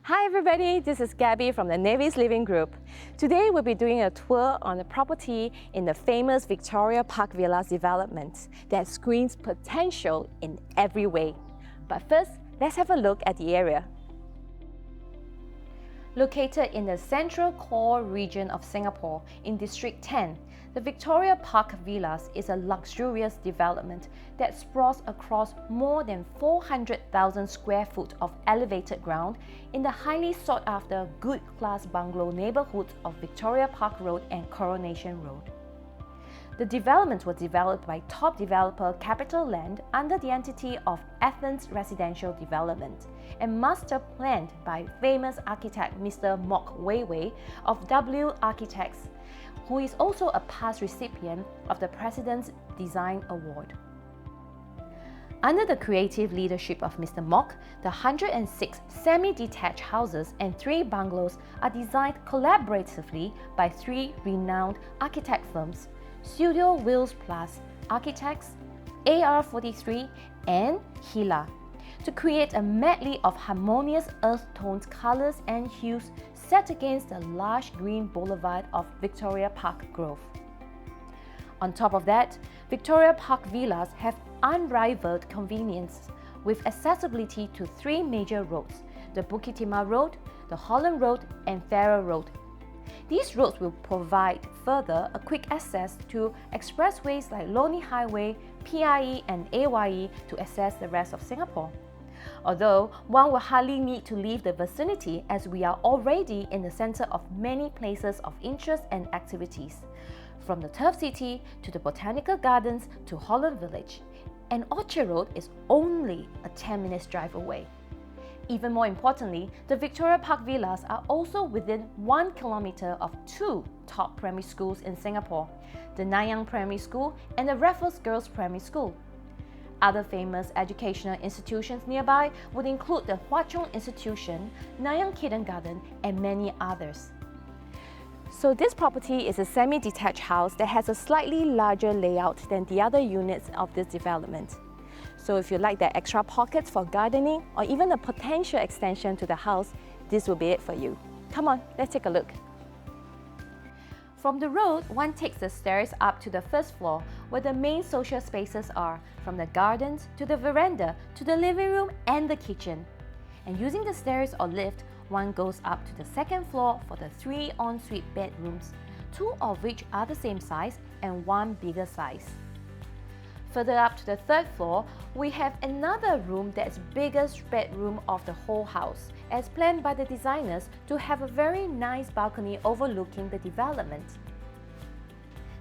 Hi everybody, this is Gabby from the Navy's Living Group. Today we'll be doing a tour on a property in the famous Victoria Park Villas development that screens potential in every way. But first, let's have a look at the area. Located in the central core region of Singapore in District 10, the Victoria Park Villas is a luxurious development that sprawls across more than 400,000 square foot of elevated ground in the highly sought-after good-class bungalow neighbourhoods of Victoria Park Road and Coronation Road. The development was developed by top developer Capital Land under the entity of Athens Residential Development and master planned by famous architect Mr. Mok Wei Wei of W Architects, who is also a past recipient of the President's Design Award. Under the creative leadership of Mr. Mok, the 106 semi-detached houses and 3 bungalows are designed collaboratively by 3 renowned architect firms, Studio Wheels Plus Architects, AR43 and Hila, to create a medley of harmonious earth tones, colors and hues set against the lush green boulevard of Victoria Park Grove. On top of that, Victoria Park Villas have unrivaled convenience with accessibility to 3 major roads, the Bukit Timah Road, the Holland Road and Farrer Road. These roads will provide further a quick access to expressways like Loni Highway, PIE and AYE to access the rest of Singapore. Although one will hardly need to leave the vicinity as we are already in the center of many places of interest and activities, from the Turf City to the Botanical Gardens to Holland Village, and Orchard Road is only a 10 minutes drive away. Even more importantly, the Victoria Park Villas are also within 1 kilometre of 2 top primary schools in Singapore, the Nanyang Primary School and the Raffles Girls Primary School. Other famous educational institutions nearby would include the Hwa Chong Institution, Nanyang Kindergarten and many others. So this property is a semi-detached house that has a slightly larger layout than the other units of this development. So if you like the extra pockets for gardening or even a potential extension to the house, this will be it for you. Come on, let's take a look. From the road, one takes the stairs up to the first floor where the main social spaces are, from the gardens to the veranda to the living room and the kitchen. And using the stairs or lift, one goes up to the second floor for the 3 ensuite bedrooms, 2 of which are the same size and 1 bigger size. Further up to the 3rd floor, we have another room that's biggest bedroom of the whole house, as planned by the designers to have a very nice balcony overlooking the development.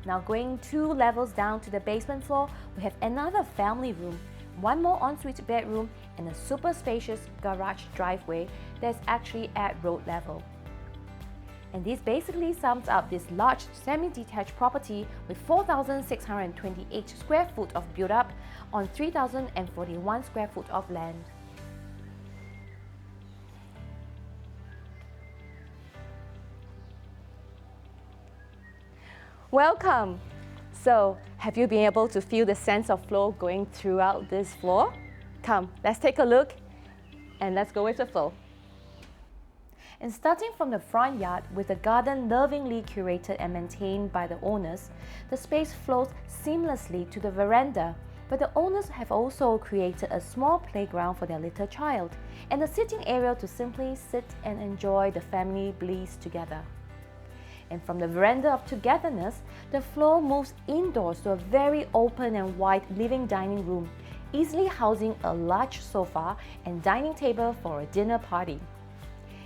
Now going 2 levels down to the basement floor, we have another family room, 1 more ensuite bedroom and a super spacious garage driveway that's actually at road level. And this basically sums up this large semi-detached property with 4,628 square foot of build-up on 3,041 square foot of land. Welcome! So, have you been able to feel the sense of flow going throughout this floor? Come, let's take a look and let's go with the flow. And starting from the front yard with the garden lovingly curated and maintained by the owners, the space flows seamlessly to the veranda, but the owners have also created a small playground for their little child and a sitting area to simply sit and enjoy the family bliss together. And from the veranda of togetherness, the flow moves indoors to a very open and wide living dining room, easily housing a large sofa and dining table for a dinner party.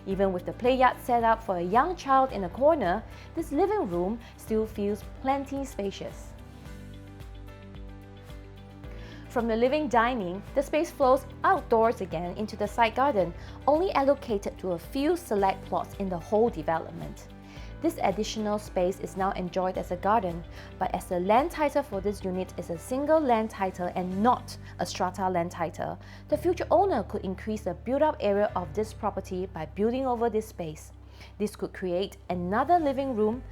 Even with the play yard set up for a young child in a corner, this living room still feels plenty spacious. From the living dining, the space flows outdoors again into the side garden, only allocated to a few select plots in the whole development. This additional space is now enjoyed as a garden, but as the land title for this unit is a single land title and not a strata land title, the future owner could increase the built-up area of this property by building over this space. This could create another living room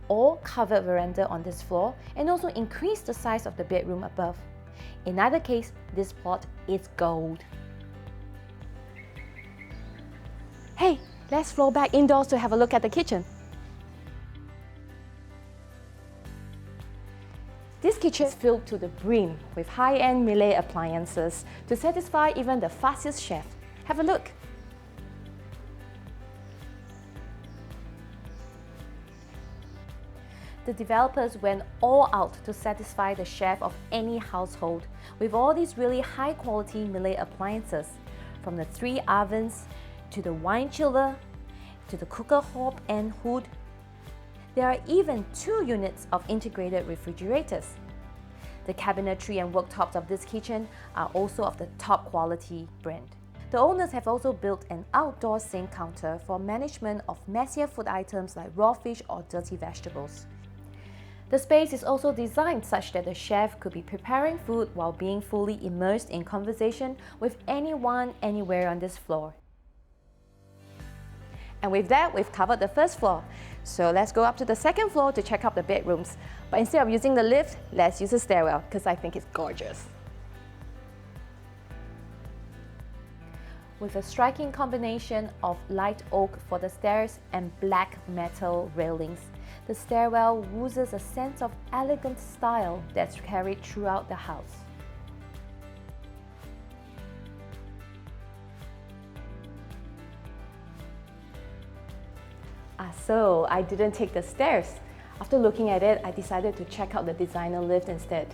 or covered veranda on this floor and also increase the size of the bedroom above. In either case, this plot is gold. Hey, let's flow back indoors to have a look at the kitchen. This kitchen is filled to the brim with high-end Miele appliances to satisfy even the fastest chef. Have a look. The developers went all out to satisfy the chef of any household with all these really high-quality Miele appliances, from the 3 ovens to the wine chiller to the cooker hob and hood. There are even 2 units of integrated refrigerators. The cabinetry and worktops of this kitchen are also of the top quality brand. The owners have also built an outdoor sink counter for management of messier food items like raw fish or dirty vegetables. The space is also designed such that the chef could be preparing food while being fully immersed in conversation with anyone, anywhere on this floor. And with that, we've covered the first floor. So let's go up to the second floor to check out the bedrooms. But instead of using the lift, let's use the stairwell because I think it's gorgeous. With a striking combination of light oak for the stairs and black metal railings, the stairwell oozes a sense of elegant style that's carried throughout the house. So I didn't take the stairs. After looking at it, I decided to check out the designer lift instead.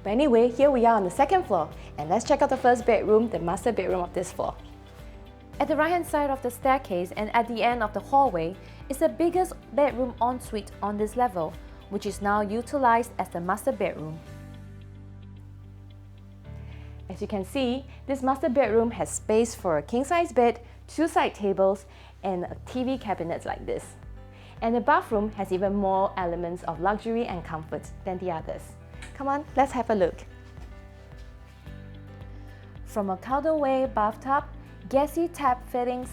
But anyway, here we are on the second floor, and let's check out the first bedroom, the master bedroom of this floor. At the right-hand side of the staircase and at the end of the hallway is the biggest bedroom ensuite on this level, which is now utilized as the master bedroom. As you can see, this master bedroom has space for a king-size bed, 2 side tables, and a TV cabinet like this. And the bathroom has even more elements of luxury and comfort than the others. Come on, let's have a look. From a cutaway bathtub, gassy tap fittings,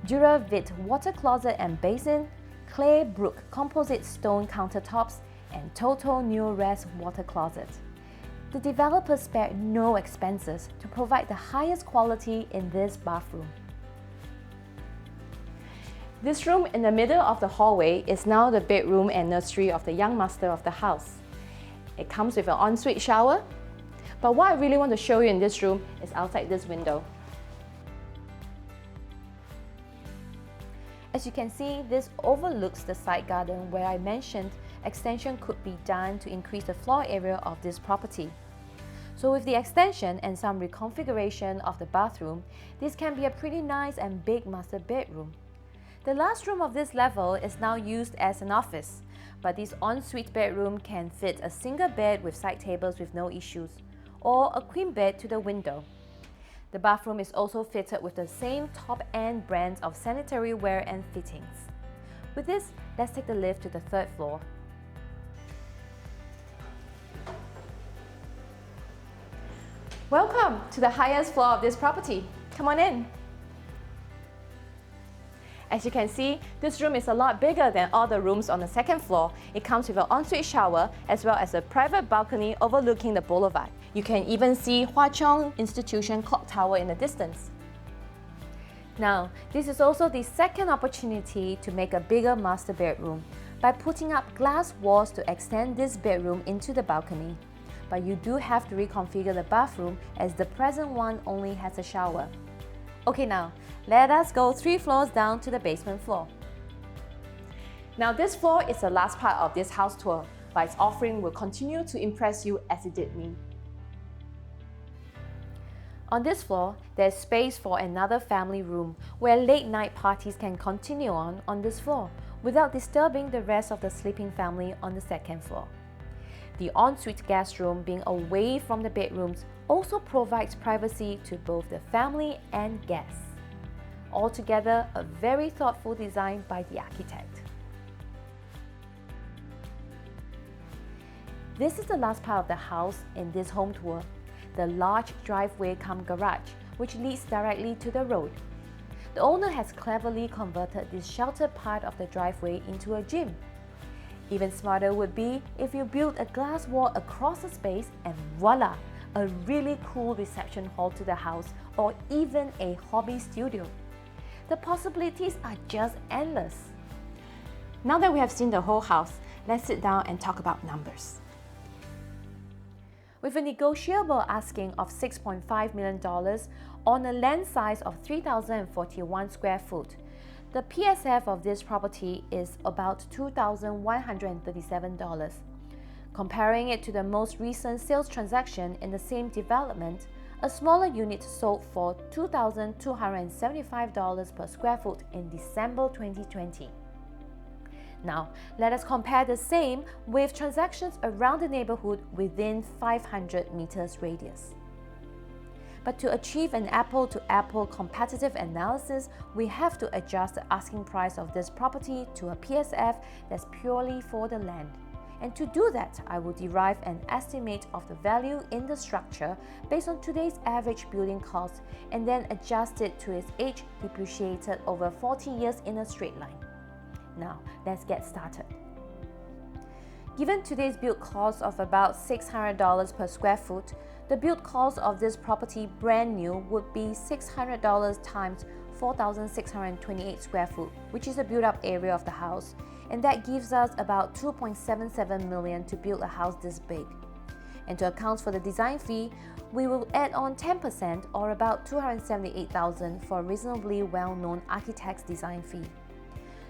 Duravit water closet and basin, Clay Brook composite stone countertops, and total new rest water closet. The developer spared no expenses to provide the highest quality in this bathroom. This room in the middle of the hallway is now the bedroom and nursery of the young master of the house. It comes with an ensuite shower, but what I really want to show you in this room is outside this window. As you can see, this overlooks the side garden where I mentioned extension could be done to increase the floor area of this property. So with the extension and some reconfiguration of the bathroom, this can be a pretty nice and big master bedroom. The last room of this level is now used as an office, but this ensuite bedroom can fit a single bed with side tables with no issues, or a queen bed to the window. The bathroom is also fitted with the same top-end brands of sanitary ware and fittings. With this, let's take the lift to the 3rd floor. Welcome to the highest floor of this property. Come on in. As you can see, this room is a lot bigger than all the rooms on the 2nd floor. It comes with an ensuite shower as well as a private balcony overlooking the boulevard. You can even see Hwa Chong Institution clock tower in the distance. Now, this is also the second opportunity to make a bigger master bedroom by putting up glass walls to extend this bedroom into the balcony. But you do have to reconfigure the bathroom as the present one only has a shower. Okay, now, let us go 3 floors down to the basement floor. Now this floor is the last part of this house tour, but its offering will continue to impress you as it did me. On this floor, there's space for another family room where late night parties can continue on this floor without disturbing the rest of the sleeping family on the 2nd floor. The ensuite guest room being away from the bedrooms also provides privacy to both the family and guests. Altogether, a very thoughtful design by the architect. This is the last part of the house in this home tour, the large driveway cum garage, which leads directly to the road. The owner has cleverly converted this sheltered part of the driveway into a gym. Even smarter would be if you build a glass wall across the space and voila, a really cool reception hall to the house or even a hobby studio. The possibilities are just endless. Now that we have seen the whole house, let's sit down and talk about numbers. With a negotiable asking of $6.5 million on a land size of 3,041 square foot, the PSF of this property is about $2,137. Comparing it to the most recent sales transaction in the same development, a smaller unit sold for $2,275 per square foot in December 2020. Now, let us compare the same with transactions around the neighborhood within 500 meters radius. But to achieve an apple-to-apple competitive analysis, we have to adjust the asking price of this property to a PSF that's purely for the land. And to do that, I will derive an estimate of the value in the structure based on today's average building cost and then adjust it to its age depreciated over 40 years in a straight line. Now, let's get started. Given today's build cost of about $600 per square foot, the build cost of this property brand new would be $600 times 4,628 square foot, which is the build-up area of the house, and that gives us about $2.77 million to build a house this big. And to account for the design fee, we will add on 10% or about $278,000 for a reasonably well-known architect's design fee.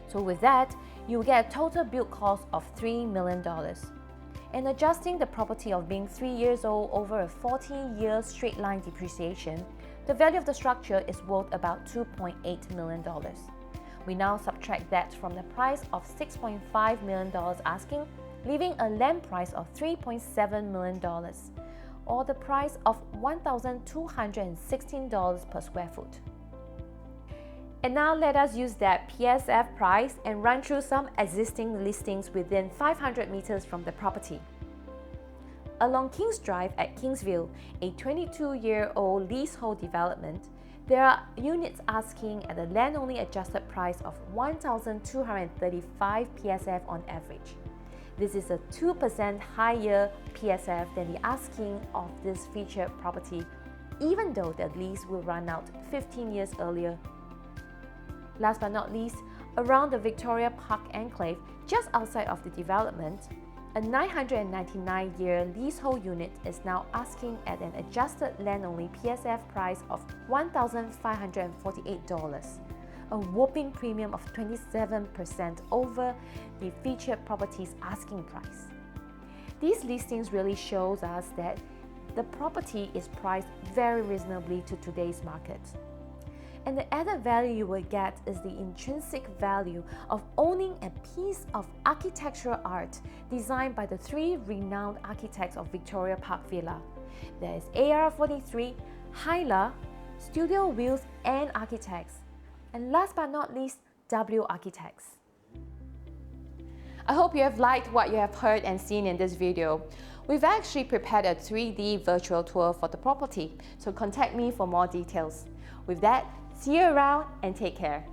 So with that, you will get a total build cost of $3 million. And adjusting the property of being 3 years old over a 40-year straight line depreciation, the value of the structure is worth about $2.8 million. We now subtract that from the price of $6.5 million asking, leaving a land price of $3.7 million, or the price of $1,216 per square foot. And now let us use that PSF price and run through some existing listings within 500 meters from the property. Along Kings Drive at Kingsville, a 22-year-old leasehold development, there are units asking at a land-only adjusted price of $1,235 PSF on average. This is a 2% higher PSF than the asking of this featured property, even though the lease will run out 15 years earlier. Last but not least, around the Victoria Park enclave, just outside of the development, a 999-year leasehold unit is now asking at an adjusted land-only PSF price of $1,548, a whopping premium of 27% over the featured property's asking price. These listings really shows us that the property is priced very reasonably to today's market. And the added value you will get is the intrinsic value of owning a piece of architectural art designed by the three renowned architects of Victoria Park Villa. There is AR43, Hyla, Studio Wheels and Architects, and last but not least, W Architects. I hope you have liked what you have heard and seen in this video. We've actually prepared a 3D virtual tour for the property, so contact me for more details. With that, see you around and take care.